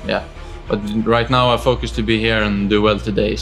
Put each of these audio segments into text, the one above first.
yeah. But right now I focus to be here and do well today.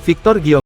Victor Gio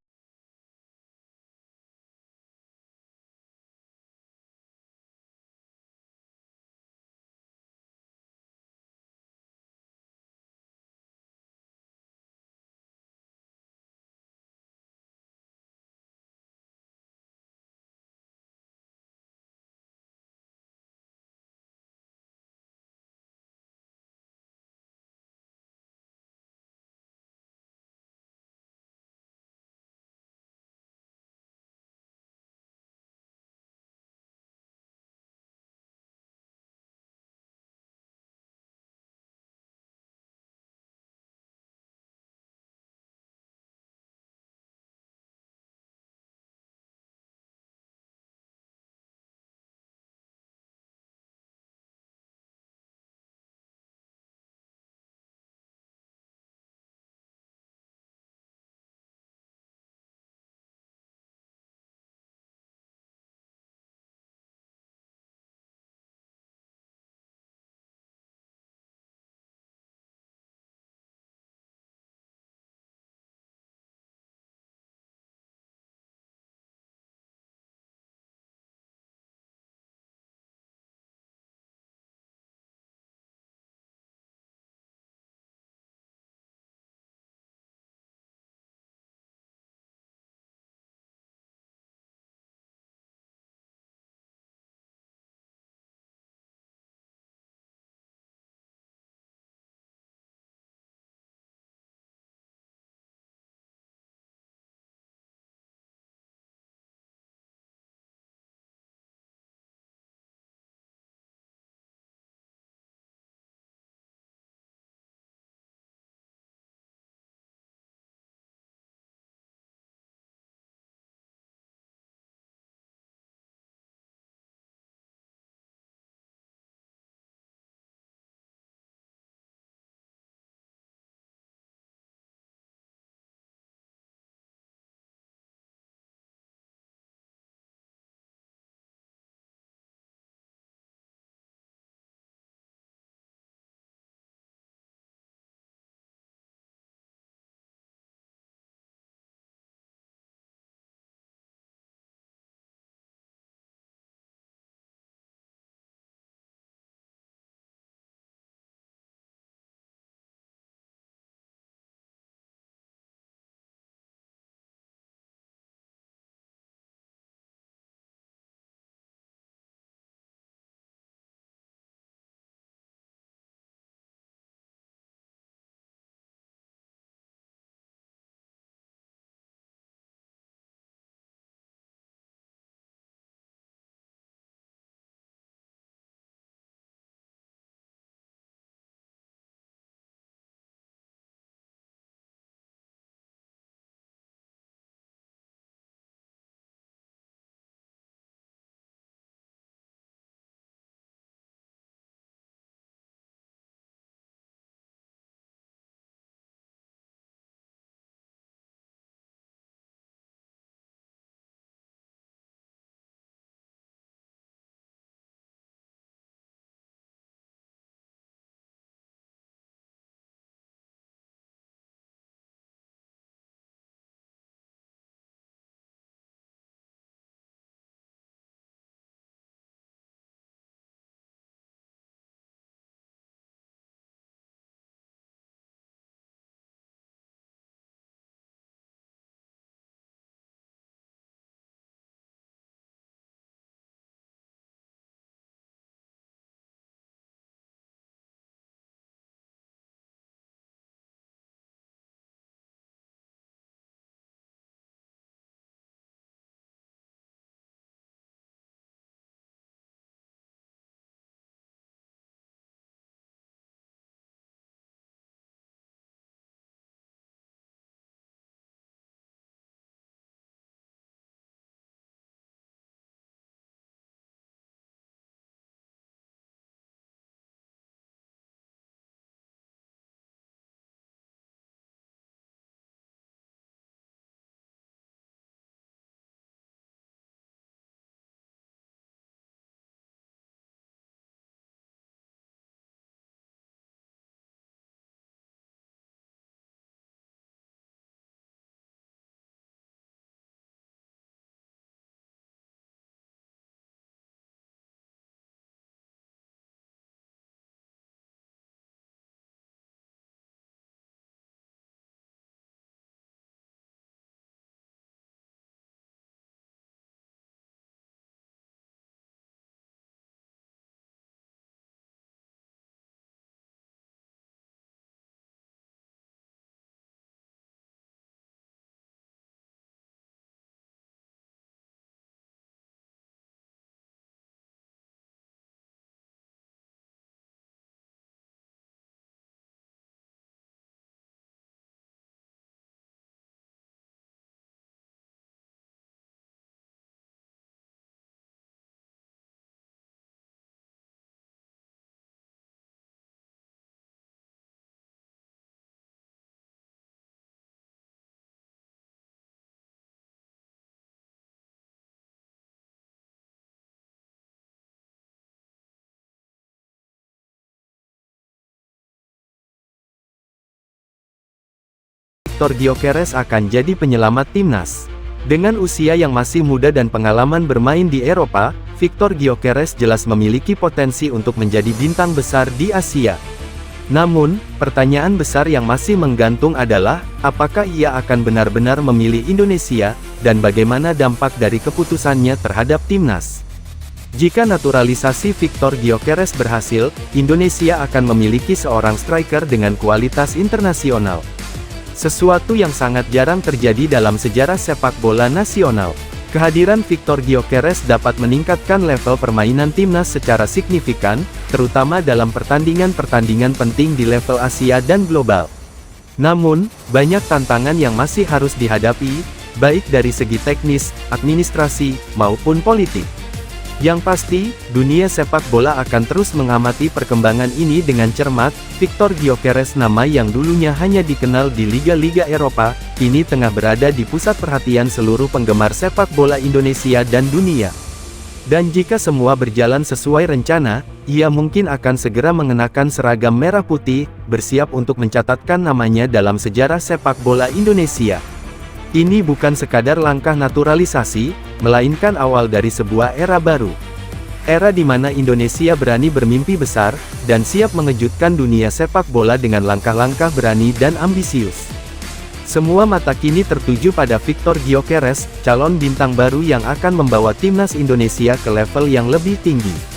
Victor Gyökeres akan jadi penyelamat timnas. Dengan usia yang masih muda dan pengalaman bermain di Eropa, Victor Gyökeres jelas memiliki potensi untuk menjadi bintang besar di Asia. Namun, pertanyaan besar yang masih menggantung adalah, apakah ia akan benar-benar memilih Indonesia, dan bagaimana dampak dari keputusannya terhadap timnas. Jika naturalisasi Victor Gyökeres berhasil, Indonesia akan memiliki seorang striker dengan kualitas internasional. Sesuatu yang sangat jarang terjadi dalam sejarah sepak bola nasional. Kehadiran Victor Gyökeres dapat meningkatkan level permainan timnas secara signifikan, terutama dalam pertandingan-pertandingan penting di level Asia dan global. Namun, banyak tantangan yang masih harus dihadapi, baik dari segi teknis, administrasi, maupun politik. Yang pasti, dunia sepak bola akan terus mengamati perkembangan ini dengan cermat. Victor Gyökeres, nama yang dulunya hanya dikenal di liga-liga Eropa, kini tengah berada di pusat perhatian seluruh penggemar sepak bola Indonesia dan dunia. Dan jika semua berjalan sesuai rencana, ia mungkin akan segera mengenakan seragam merah putih, bersiap untuk mencatatkan namanya dalam sejarah sepak bola Indonesia. Ini bukan sekadar langkah naturalisasi, melainkan awal dari sebuah era baru. Era di mana Indonesia berani bermimpi besar, dan siap mengejutkan dunia sepak bola dengan langkah-langkah berani dan ambisius. Semua mata kini tertuju pada Victor Gyökeres, calon bintang baru yang akan membawa timnas Indonesia ke level yang lebih tinggi.